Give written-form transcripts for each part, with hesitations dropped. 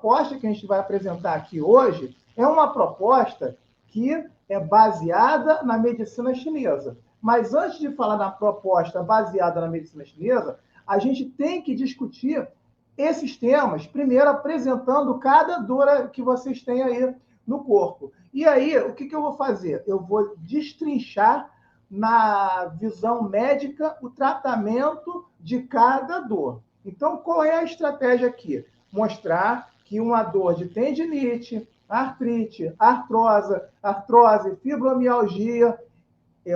proposta que a gente vai apresentar aqui hoje é uma proposta que é baseada na medicina chinesa. Mas antes de falar na proposta baseada na medicina chinesa, a gente tem que discutir esses temas, primeiro apresentando cada dor que vocês têm aí no corpo. E aí, o que eu vou fazer? Eu vou destrinchar na visão médica o tratamento de cada dor. Então, qual é a estratégia aqui? Mostrar que uma dor de tendinite, artrite, artrose, fibromialgia,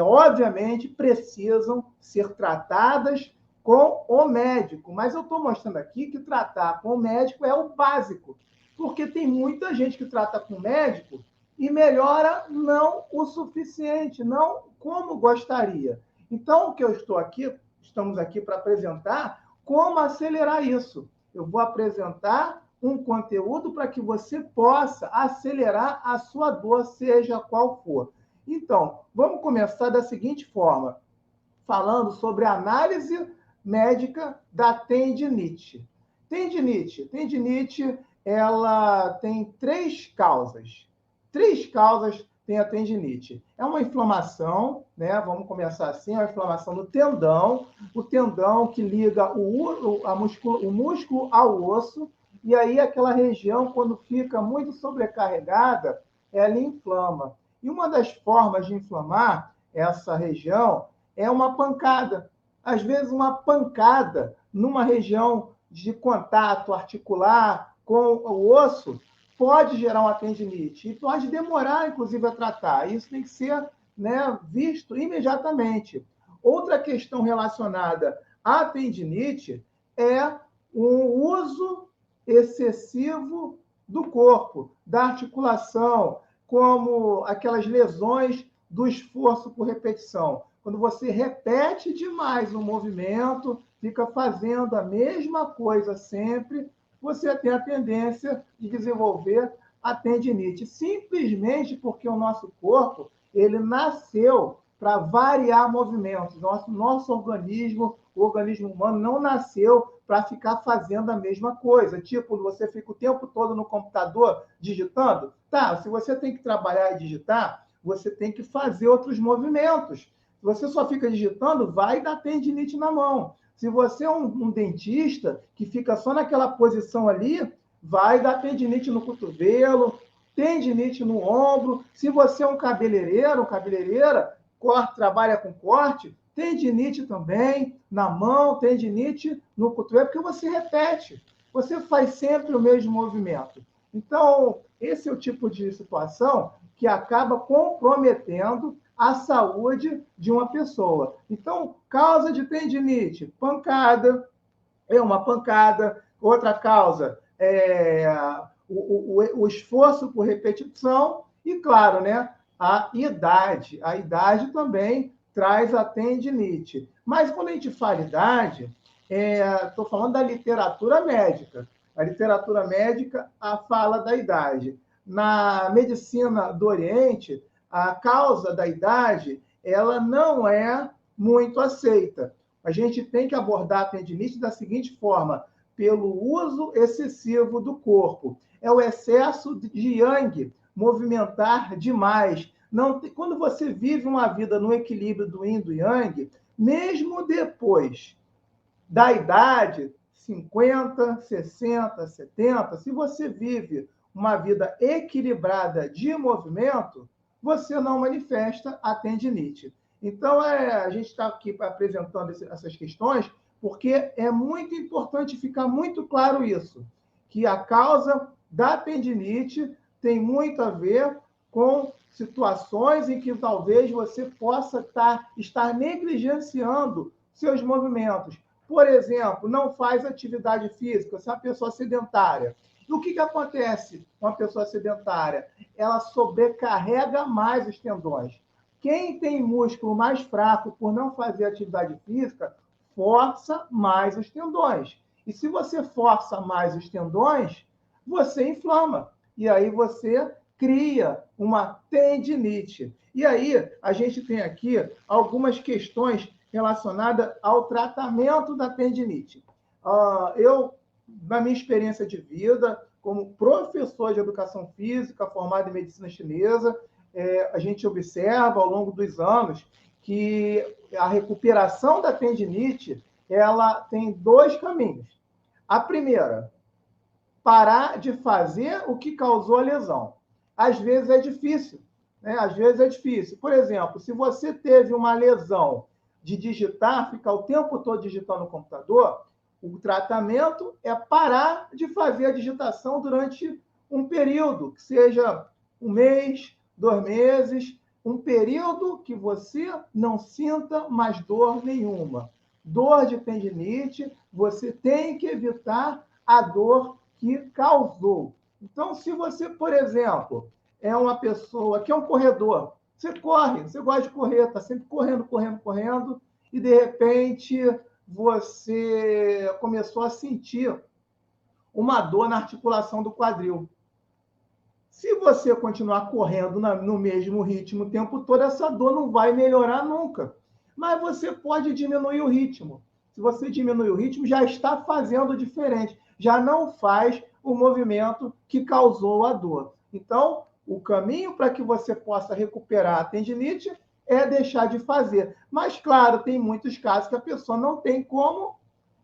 obviamente, precisam ser tratadas com o médico. Mas eu estou mostrando aqui que tratar com o médico é o básico, porque tem muita gente que trata com o médico e melhora não o suficiente, não como gostaria. Então, o que estamos aqui para apresentar como acelerar isso. Eu vou apresentar um conteúdo para que você possa acelerar a sua dor, seja qual for. Então, vamos começar da seguinte forma, falando sobre a análise médica da tendinite. Tendinite, ela tem três causas. Três causas tem a tendinite. É uma inflamação, né? Vamos começar assim, é uma inflamação no tendão, o tendão que liga o músculo ao osso, e aí aquela região, quando fica muito sobrecarregada, ela inflama. E uma das formas de inflamar essa região é uma pancada. Às vezes, uma pancada numa região de contato articular com o osso pode gerar uma tendinite e pode demorar, inclusive, a tratar. Isso tem que ser, né, visto imediatamente. Outra questão relacionada à tendinite é o uso excessivo do corpo, da articulação, como aquelas lesões do esforço por repetição. Quando você repete demais o movimento, fica fazendo a mesma coisa sempre, você tem a tendência de desenvolver a tendinite, simplesmente porque o nosso corpo ele nasceu para variar movimentos. Nosso organismo, o organismo humano, não nasceu para ficar fazendo a mesma coisa. Tipo, você fica o tempo todo no computador digitando. Tá, se você tem que trabalhar e digitar, você tem que fazer outros movimentos. Se você só fica digitando, vai dar tendinite na mão. Se você é um dentista que fica só naquela posição ali, vai dar tendinite no cotovelo, tendinite no ombro. Se você é um cabeleireiro, cabeleireira, trabalha com corte, tendinite também na mão, tendinite no cotovelo, porque você repete. Você faz sempre o mesmo movimento. Então, esse é o tipo de situação que acaba comprometendo a saúde de uma pessoa. Então, causa de tendinite, pancada, é uma pancada. Outra causa é o esforço por repetição e, claro, né, a idade. A idade também traz a tendinite. Mas quando a gente fala idade, estou falando da literatura médica. A literatura médica fala da idade. Na medicina do Oriente, a causa da idade ela não é muito aceita. A gente tem que abordar a tendinite da seguinte forma, pelo uso excessivo do corpo. É o excesso de yang, movimentar demais. Não, quando você vive uma vida no equilíbrio do yin e do yang, mesmo depois da idade, 50, 60, 70, se você vive uma vida equilibrada de movimento, você não manifesta a tendinite. Então, a gente está aqui apresentando essas questões porque é muito importante ficar muito claro isso, que a causa da tendinite tem muito a ver com situações em que talvez você possa estar negligenciando seus movimentos. Por exemplo, não faz atividade física, você é uma pessoa sedentária. E o que acontece com uma pessoa sedentária? Ela sobrecarrega mais os tendões. Quem tem músculo mais fraco por não fazer atividade física, força mais os tendões. E se você força mais os tendões, você inflama. E aí você cria uma tendinite. E aí a gente tem aqui algumas questões relacionadas ao tratamento da tendinite. Eu, na minha experiência de vida, como professor de educação física, formado em medicina chinesa, a gente observa ao longo dos anos que a recuperação da tendinite, ela tem dois caminhos. A primeira, parar de fazer o que causou a lesão. Às vezes é difícil, né? Às vezes é difícil. Por exemplo, se você teve uma lesão de digitar, ficar o tempo todo digitando no computador, o tratamento é parar de fazer a digitação durante um período, que seja 1 mês, 2 meses, um período que você não sinta mais dor nenhuma. Dor de tendinite, você tem que evitar a dor que causou. Então, se você, por exemplo, é uma pessoa que é um corredor, você corre, você gosta de correr, está sempre correndo, e de repente você começou a sentir uma dor na articulação do quadril. Se você continuar correndo no mesmo ritmo o tempo todo, essa dor não vai melhorar nunca. Mas você pode diminuir o ritmo. Se você diminuir o ritmo, já está fazendo diferente. Já não faz o movimento que causou a dor. Então, o caminho para que você possa recuperar a tendinite é deixar de fazer. Mas, claro, tem muitos casos que a pessoa não tem como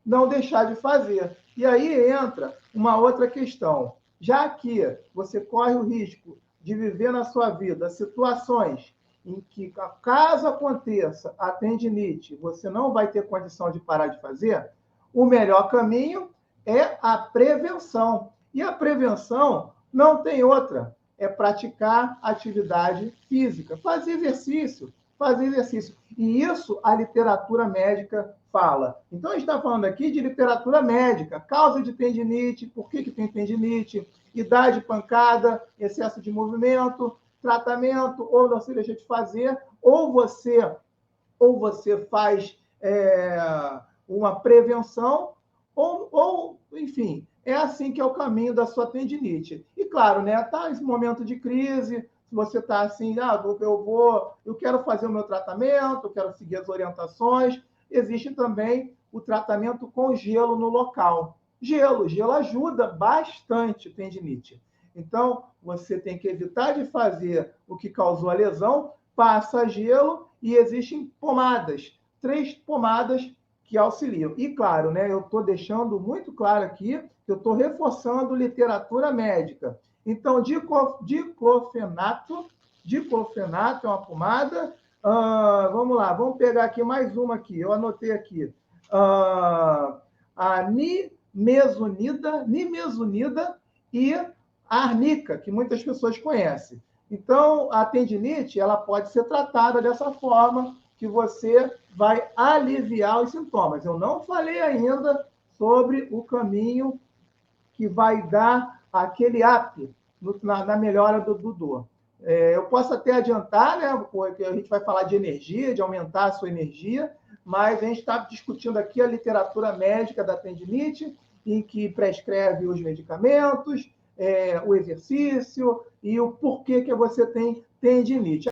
não deixar de fazer. E aí entra uma outra questão. Já que você corre o risco de viver na sua vida situações em que, caso aconteça a tendinite, você não vai ter condição de parar de fazer, o melhor caminho é a prevenção. E a prevenção não tem outra, é praticar atividade física, fazer exercício. E isso a literatura médica fala. Então, a gente está falando aqui de literatura médica, causa de tendinite, por que tem tendinite, idade pancada, excesso de movimento, tratamento, ou você deixa de fazer, ou você faz uma prevenção, ou, enfim, é assim que é o caminho da sua tendinite. E, claro, né, tá nesse momento de crise, se você está assim, eu quero fazer o meu tratamento, eu quero seguir as orientações, existe também o tratamento com gelo no local. Gelo ajuda bastante a tendinite. Então, você tem que evitar de fazer o que causou a lesão, passa gelo e existem pomadas, 3 pomadas que auxiliam. E, claro, né, eu estou deixando muito claro aqui que eu estou reforçando literatura médica. Então, diclofenato é uma pomada. Vamos lá, vamos pegar aqui mais uma aqui. Eu anotei aqui. A nimesulida e a arnica, que muitas pessoas conhecem. Então, a tendinite, ela pode ser tratada dessa forma, que você vai aliviar os sintomas. Eu não falei ainda sobre o caminho que vai dar aquele up na melhora do dor. Eu posso até adiantar, né, porque a gente vai falar de energia, de aumentar a sua energia, mas a gente está discutindo aqui a literatura médica da tendinite, em que prescreve os medicamentos, o exercício e o porquê que você tem tendinite.